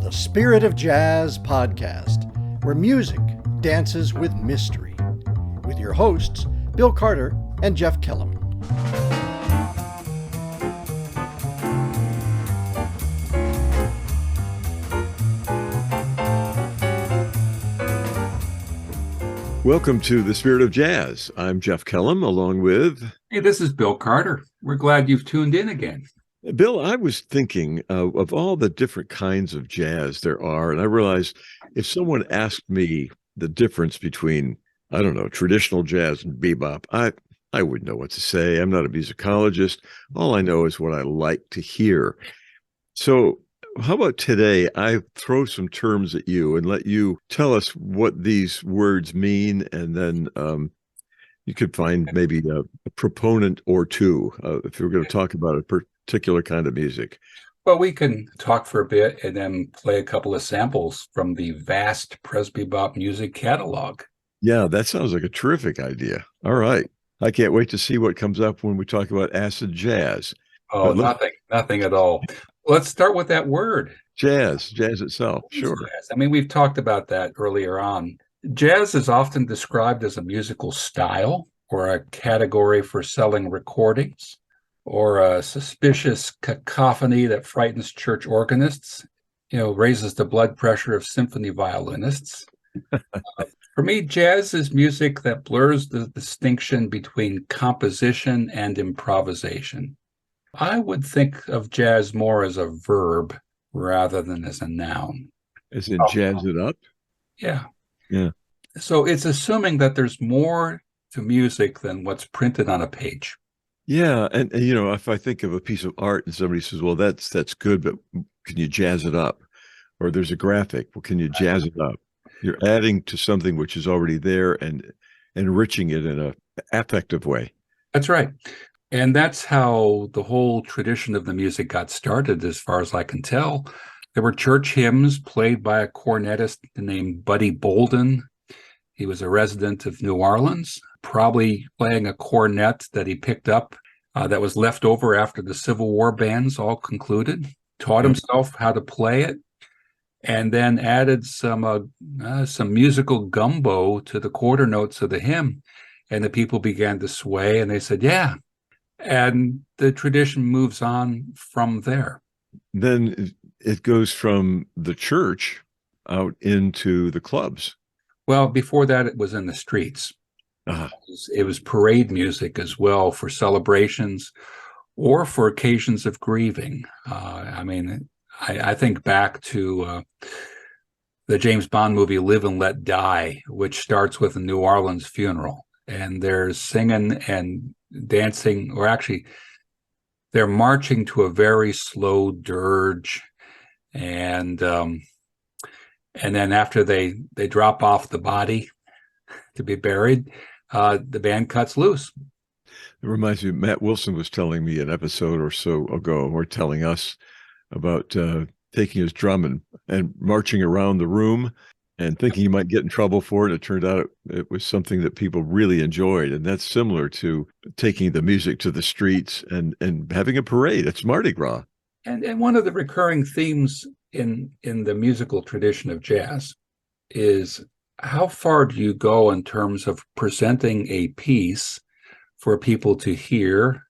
the Spirit of Jazz podcast, where music dances with mystery, with your hosts, Bill Carter and Jeff Kellum. Welcome to the Spirit of Jazz. I'm Jeff Kellum, along with... Hey, this is Bill Carter. We're glad you've tuned in again. Bill, I was thinking of all the different kinds of jazz there are, and I realized if someone asked me the difference between, I don't know, traditional jazz and bebop, I wouldn't know what to say. I'm not a musicologist. All I know is what I like to hear. So how about today I throw some terms at you and let you tell us what these words mean, and then you could find maybe a proponent or two if we're going to talk about a particular kind of music. Well, we can talk for a bit and then play a couple of samples from the vast Presbybop music catalog. Yeah, that sounds like a terrific idea. All right. I can't wait to see what comes up when we talk about acid jazz. Oh, nothing at all. Let's start with that word. Jazz itself, sure. Jazz. I mean, we've talked about that earlier on. Jazz is often described as a musical style or a category for selling recordings, or a suspicious cacophony that frightens church organists, raises the blood pressure of symphony violinists. For me, jazz is music that blurs the distinction between composition and improvisation. I would think of jazz more as a verb rather than as a noun. As in jazz it up? Yeah. Yeah. So it's assuming that there's more to music than what's printed on a page. Yeah, and if I think of a piece of art and somebody says, well, that's good, but can you jazz it up? Or there's a graphic, well, can you jazz it up? You're adding to something which is already there and enriching it in an affective way. That's right. And that's how the whole tradition of the music got started, as far as I can tell. There were church hymns played by a cornetist named Buddy Bolden. He was a resident of New Orleans, probably playing a cornet that he picked up that was left over after the Civil War bands all concluded, taught himself how to play it, and then added some musical gumbo to the quarter notes of the hymn. And the people began to sway, and they said, yeah. And the tradition moves on from there. Then it goes from the church out into the clubs. Well, before that, it was in the streets. Uh-huh. It was parade music as well for celebrations or for occasions of grieving. I think back to the James Bond movie Live and Let Die, which starts with a New Orleans funeral. And they're singing and dancing, or actually, they're marching to a very slow dirge. And then after they drop off the body to be buried, the band cuts loose. It reminds me, Matt Wilson was telling me an episode or so ago, or telling us about taking his drum and marching around the room and thinking he might get in trouble for it. It turned out it was something that people really enjoyed. And that's similar to taking the music to the streets and having a parade. It's Mardi Gras. And one of the recurring themes in the musical tradition of jazz is, how far do you go in terms of presenting a piece for people to hear?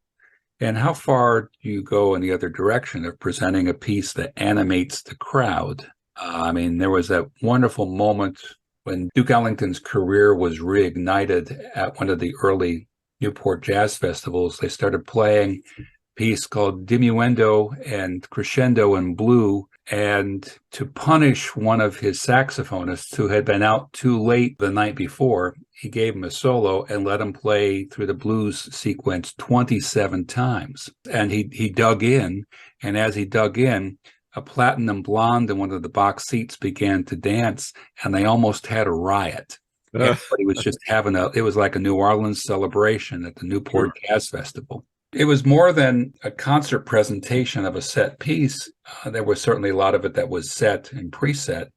And how far do you go in the other direction of presenting a piece that animates the crowd? There was that wonderful moment when Duke Ellington's career was reignited at one of the early Newport Jazz Festivals. They started playing a piece called Diminuendo and Crescendo in Blue. And to punish one of his saxophonists who had been out too late the night before, he gave him a solo and let him play through the blues sequence 27 times. And he dug in, and as he dug in, a platinum blonde in one of the box seats began to dance, and they almost had a riot. Everybody was just it was like a New Orleans celebration at the Newport Jazz Festival. It was more than a concert presentation of a set piece. There was certainly a lot of it that was set and preset,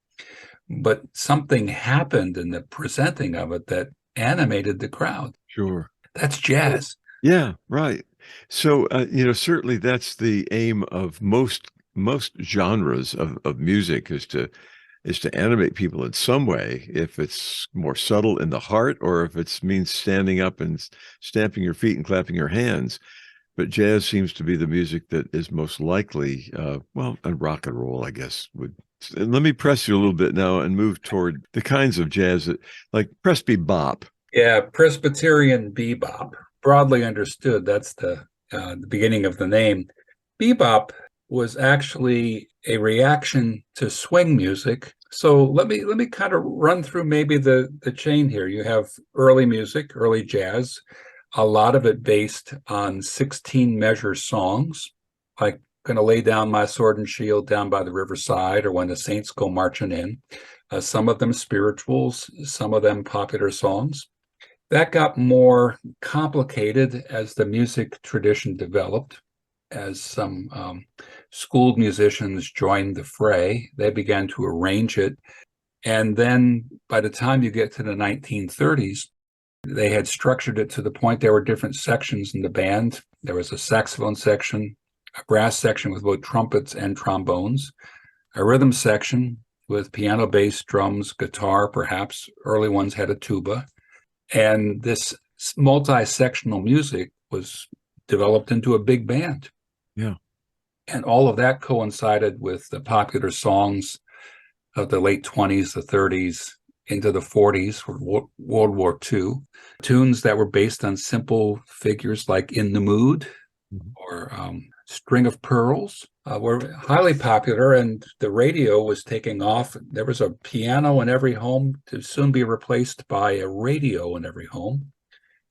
but something happened in the presenting of it that animated the crowd. Sure. That's jazz. Yeah, right. So, certainly that's the aim of most most genres of music is to animate people in some way, if it's more subtle in the heart or if it means standing up and stamping your feet and clapping your hands. But jazz seems to be the music that is most likely, and rock and roll, I guess, would. And let me press you a little bit now and move toward the kinds of jazz that, like Presbybop. Yeah, Presbyterian bebop, broadly understood. That's the beginning of the name. Bebop was actually a reaction to swing music. So let me kind of run through maybe the chain here. You have early music, early jazz, a lot of it based on 16 measure songs, like "Gonna Lay Down My Sword and Shield Down by the Riverside" or "When the Saints Go Marching In." Some of them spirituals, some of them popular songs. That got more complicated as the music tradition developed. As some schooled musicians joined the fray, they began to arrange it. And then by the time you get to the 1930s, they had structured it to the point there were different sections in the band. There was a saxophone section, a brass section with both trumpets and trombones, a rhythm section with piano, bass, drums, guitar, perhaps. Early ones had a tuba. And this multi-sectional music was developed into a big band. Yeah. And all of that coincided with the popular songs of the late 20s, the 30s, into the 40s, World War II. Tunes that were based on simple figures like "In the Mood" or "String of Pearls" were highly popular, and the radio was taking off. There was a piano in every home to soon be replaced by a radio in every home.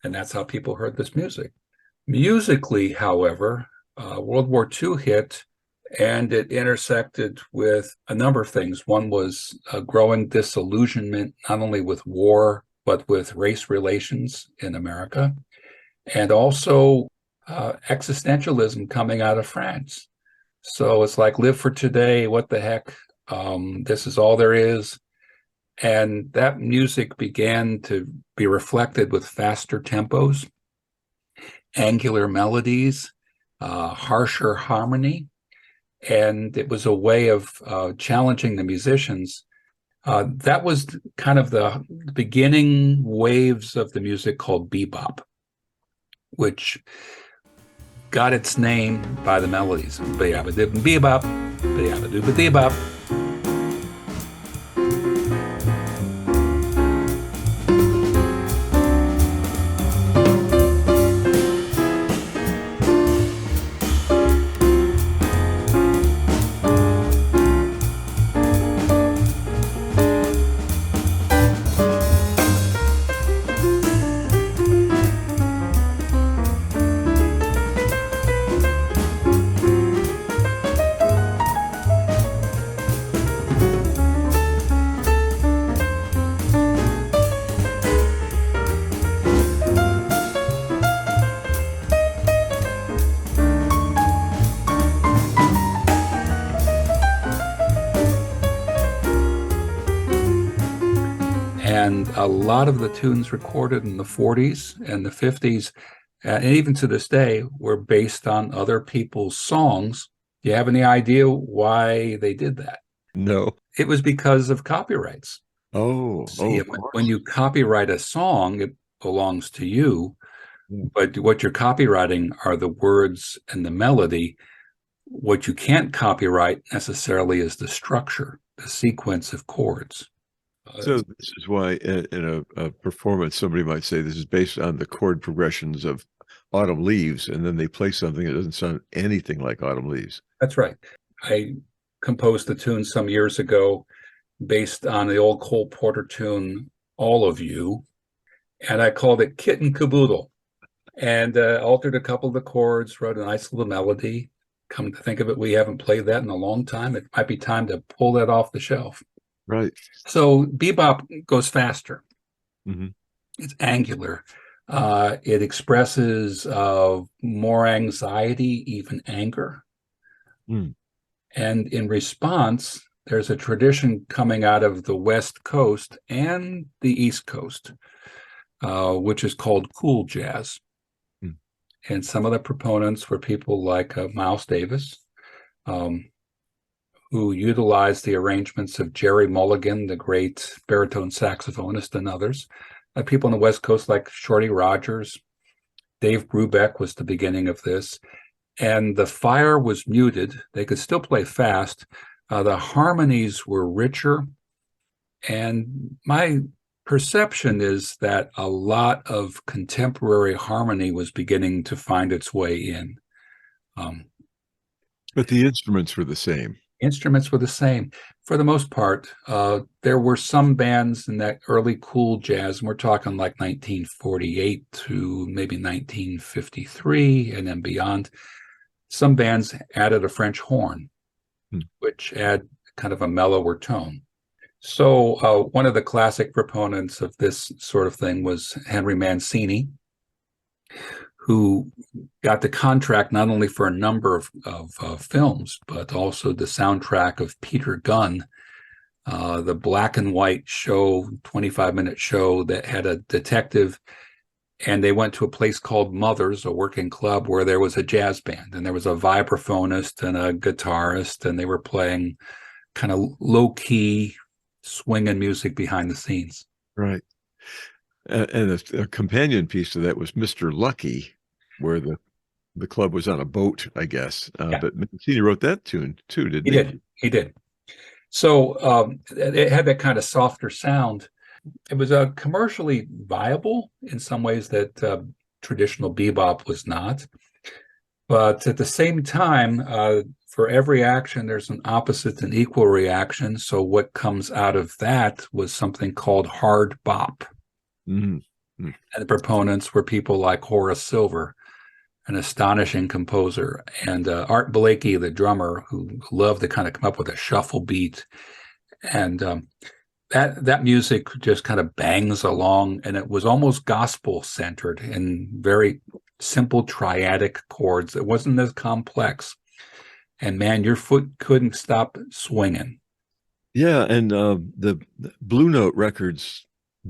And that's how people heard this music. Musically, however, World War II hit, and it intersected with a number of things. One was a growing disillusionment, not only with war, but with race relations in America, and also existentialism coming out of France. So it's like, live for today, what the heck, this is all there is. And that music began to be reflected with faster tempos, angular melodies, harsher harmony. And it was a way of challenging the musicians. That was kind of the beginning waves of the music called bebop, which got its name by the melodies. Bebop, bebop. And a lot of the tunes recorded in the 40s and the 50s, and even to this day, were based on other people's songs. Do you have any idea why they did that? No. It was because of copyrights. See, when you copyright a song, it belongs to you. But what you're copywriting are the words and the melody. What you can't copyright necessarily is the structure, the sequence of chords. So this is why in a performance, somebody might say this is based on the chord progressions of Autumn Leaves, and then they play something that doesn't sound anything like Autumn Leaves. That's right. I composed the tune some years ago based on the old Cole Porter tune, "All of You," and I called it "Kit and Caboodle," and altered a couple of the chords, wrote a nice little melody. Come to think of it, we haven't played that in a long time. It might be time to pull that off the shelf. Right. So bebop goes faster. Mm-hmm. It's angular. It expresses more anxiety, even anger. Mm. And in response, there's a tradition coming out of the West Coast and the East Coast, which is called cool jazz. And some of the proponents were people like Miles Davis, who utilized the arrangements of Jerry Mulligan, the great baritone saxophonist, and others. People on the West Coast like Shorty Rogers. Dave Brubeck was the beginning of this. And the fire was muted. They could still play fast. The harmonies were richer. And my perception is that a lot of contemporary harmony was beginning to find its way in. But the instruments were the same. Instruments were the same for the most part. There were some bands in that early cool jazz, and we're talking like 1948 to maybe 1953 and then beyond. Some bands added a French horn, which add kind of a mellower tone. So one of the classic proponents of this sort of thing was Henry Mancini, who got the contract not only for a number of films, but also the soundtrack of Peter Gunn, the black and white show, 25-minute show that had a detective. And they went to a place called Mother's, a working club, where there was a jazz band, and there was a vibraphonist and a guitarist, and they were playing kind of low-key swinging music behind the scenes. Right. And a companion piece to that was Mr. Lucky, where the club was on a boat, I guess. But Mancini wrote that tune too, didn't he? He did. So it had that kind of softer sound. It was commercially viable in some ways that traditional bebop was not. But at the same time, for every action, there's an opposite and equal reaction. So what comes out of that was something called hard bop. And the proponents were people like Horace Silver, an astonishing composer, and Art Blakey, the drummer, who loved to kind of come up with a shuffle beat. And that music just kind of bangs along, and it was almost gospel-centered in very simple triadic chords. It wasn't as complex. And man, your foot couldn't stop swinging. Yeah, and the Blue Note Records'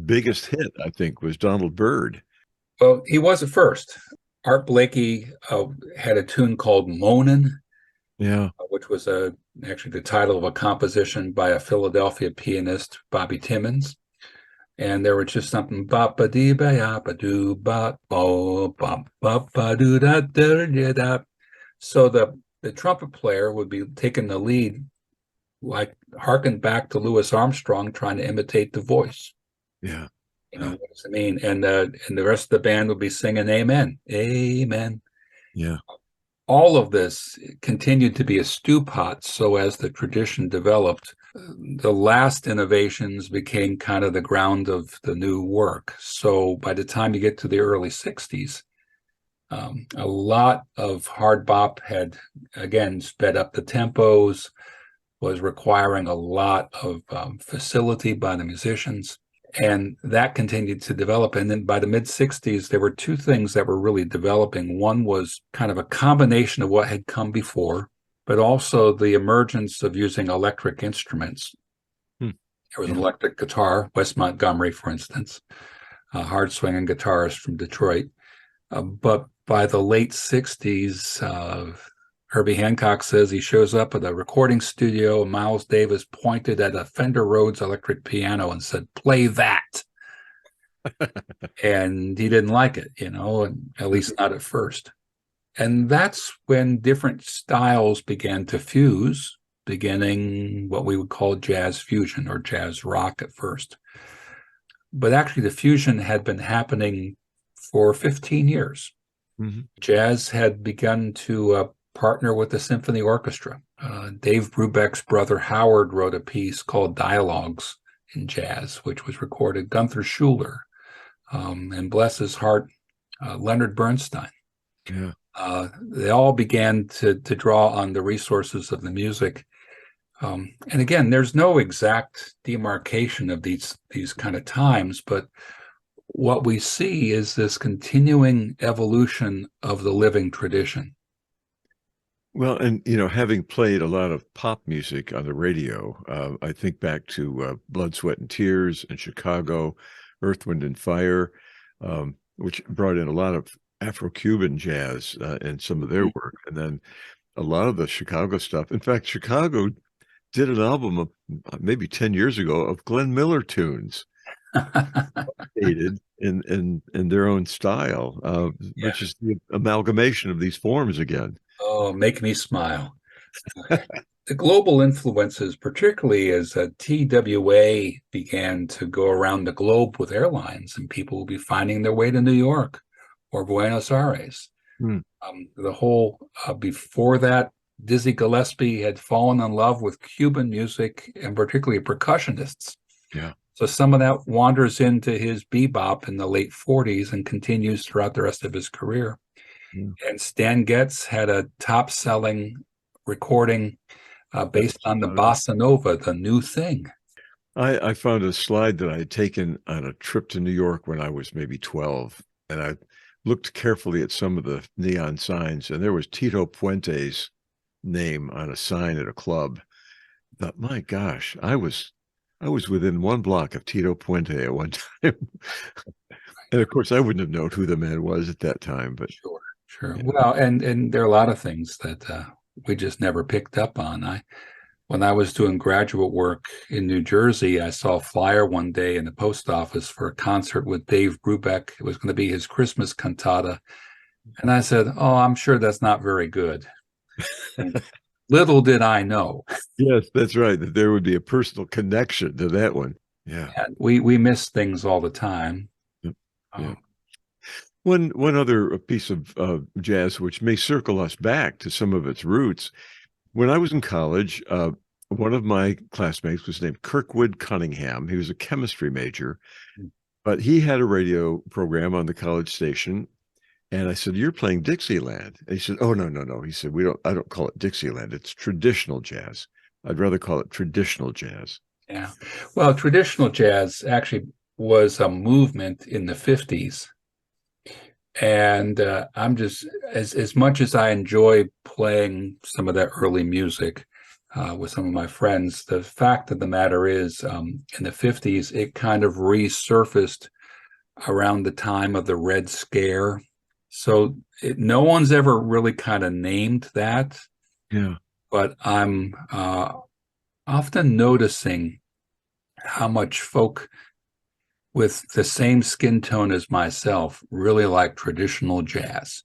biggest hit, I think, was Donald Byrd. Well, he was at first. Art Blakey had a tune called Moanin', which was actually the title of a composition by a Philadelphia pianist, Bobby Timmons. And there was just something bop ba dee ba ya ba doo bop bo bop bop ba doo da da da da. So the trumpet player would be taking the lead, like harken back to Louis Armstrong trying to imitate the voice. Yeah. You know, what does it mean? And the rest of the band would be singing amen, amen. Yeah. All of this continued to be a stew pot. So as the tradition developed, the last innovations became kind of the ground of the new work. So by the time you get to the early 60s, a lot of hard bop had, again, sped up the tempos, was requiring a lot of facility by the musicians. And that continued to develop. And then by the mid-60s, there were two things that were really developing. One was kind of a combination of what had come before, but also the emergence of using electric instruments. There was an electric guitar, Wes Montgomery, for instance, a hard-swinging guitarist from Detroit. But by the late 60s, Herbie Hancock says he shows up at a recording studio, and Miles Davis pointed at a Fender Rhodes electric piano and said, "Play that." And he didn't like it, and at least not at first. And that's when different styles began to fuse, beginning what we would call jazz fusion or jazz rock at first. But actually, the fusion had been happening for 15 years. Jazz had begun to partner with the symphony orchestra. Dave Brubeck's brother Howard wrote a piece called Dialogues in Jazz, which was recorded. Gunther Schuller, and bless his heart, Leonard Bernstein. They all began to draw on the resources of the music. And again, there's no exact demarcation of these kind of times, but what we see is this continuing evolution of the living tradition. Well, and, having played a lot of pop music on the radio, I think back to Blood, Sweat, and Tears in Chicago, Earth, Wind, and Fire, which brought in a lot of Afro-Cuban jazz in some of their work. And then a lot of the Chicago stuff. In fact, Chicago did an album of maybe 10 years ago of Glenn Miller tunes, updated in their own style, Yeah. which is the amalgamation of these forms again. Oh, make me smile. The global influences, particularly as TWA began to go around the globe with airlines, and people will be finding their way to New York or Buenos Aires. Hmm. The whole, before that, Dizzy Gillespie had fallen in love with Cuban music and particularly percussionists. Yeah. So some of that wanders into his bebop in the late 40s and continues throughout the rest of his career. Yeah. And Stan Getz had a top-selling recording based on the bossa nova, the new thing. I found a slide that I had taken on a trip to New York when I was maybe 12, and I looked carefully at some of the neon signs, and there was Tito Puente's name on a sign at a club. I thought, my gosh, I was within 1 block of Tito Puente at one time. And of course, I wouldn't have known who the man was at that time, but Sure. Yeah. Well, and there are a lot of things that we just never picked up on. When I was doing graduate work in New Jersey, I saw a flyer one day in the post office for a concert with Dave Brubeck. It was going to be his Christmas cantata. And I said, oh, I'm sure that's not very good. Little did I know. Yes, that's right, that there would be a personal connection to that one. Yeah. And we miss things all the time. Yep. Yeah. One other piece of jazz, which may circle us back to some of its roots. When I was in college, one of my classmates was named Kirkwood Cunningham. He was a chemistry major, but he had a radio program on the college station. And I said, "You're playing Dixieland." And he said, "Oh, no. He said, I don't call it Dixieland. It's traditional jazz. I'd rather call it traditional jazz." Yeah. Well, traditional jazz actually was a movement in the 50s. And I'm just, as much as I enjoy playing some of that early music with some of my friends, the fact of the matter is, in the 50s, it kind of resurfaced around the time of the Red Scare. So no one's ever really kind of named that. Yeah. But I'm often noticing how much folk with the same skin tone as myself really like traditional jazz.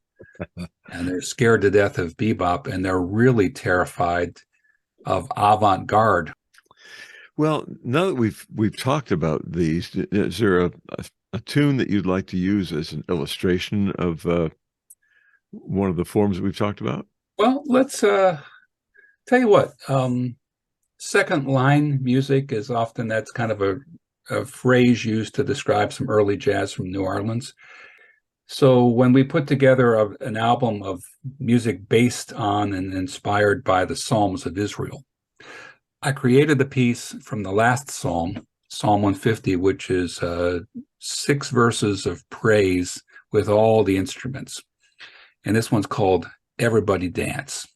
And they're scared to death of bebop, and they're really terrified of avant-garde. Well, now that we've talked about these, is there a tune that you'd like to use as an illustration of one of the forms that we've talked about? Well, let's tell you what. Second line music is often, that's kind of a phrase used to describe some early jazz from New Orleans. So when we put together an album of music based on and inspired by the Psalms of Israel, I created the piece from the last Psalm, Psalm 150, which is 6 verses of praise with all the instruments. And this one's called Everybody Dance.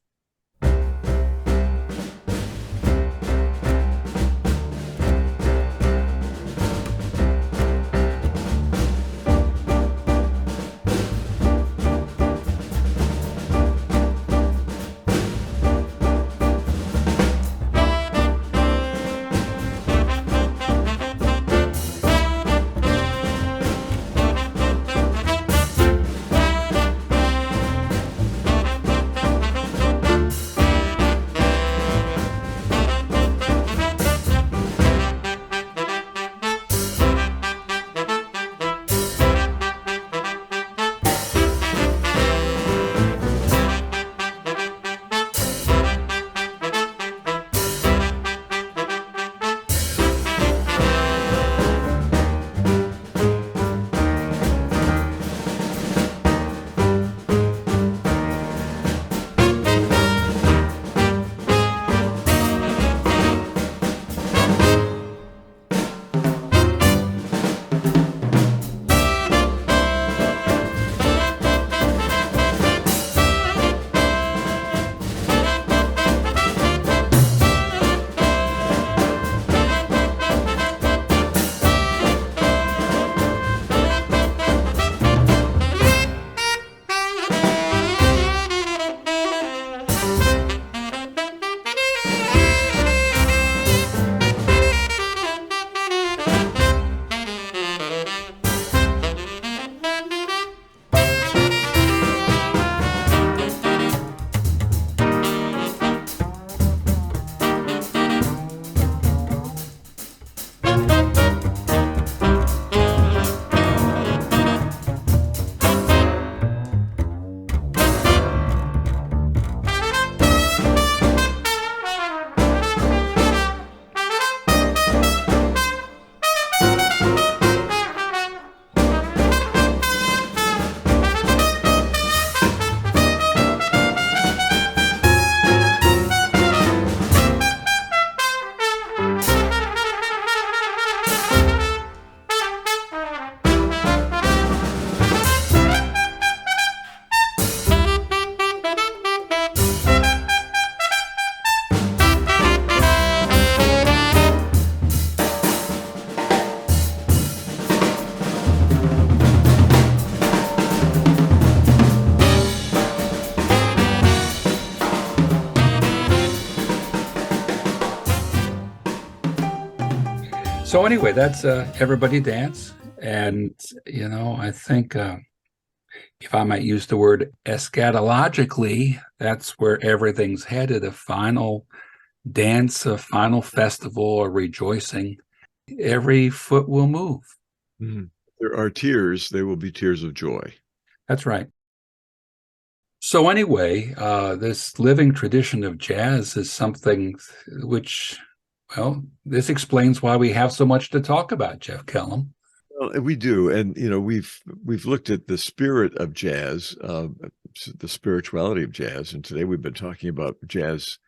So anyway, that's Everybody Dance. And, I think if I might use the word eschatologically, that's where everything's headed, a final dance, a final festival, a rejoicing. Every foot will move. Mm-hmm. There are tears, they will be tears of joy. That's right. So anyway, this living tradition of jazz is something which, well, this explains why we have so much to talk about, Jeff Kellum. Well, we do, and we've looked at the spirit of jazz, the spirituality of jazz, and today we've been talking about jazz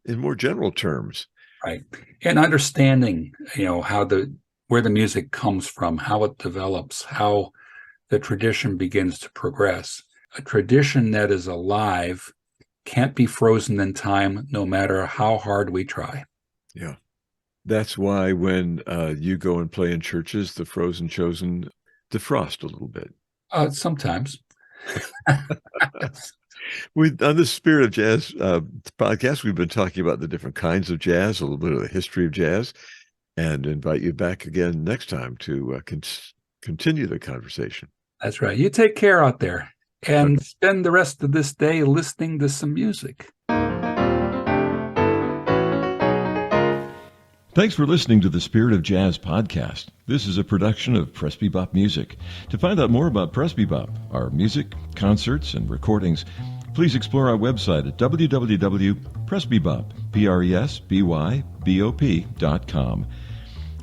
in more general terms, right? And understanding, where the music comes from, how it develops, how the tradition begins to progress. A tradition that is alive can't be frozen in time, no matter how hard we try. Yeah. That's why when you go and play in churches, the frozen chosen defrost a little bit. Sometimes. On the Spirit of Jazz podcast, we've been talking about the different kinds of jazz, a little bit of the history of jazz, and invite you back again next time to continue the conversation. That's right. You take care out there and spend the rest of this day listening to some music. Thanks for listening to the Spirit of Jazz podcast. This is a production of Presbybop Music. To find out more about Presbybop, our music, concerts, and recordings, please explore our website at www.presbybop.com.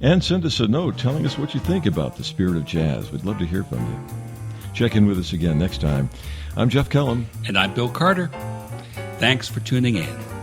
And send us a note telling us what you think about the Spirit of Jazz. We'd love to hear from you. Check in with us again next time. I'm Jeff Kellum. And I'm Bill Carter. Thanks for tuning in.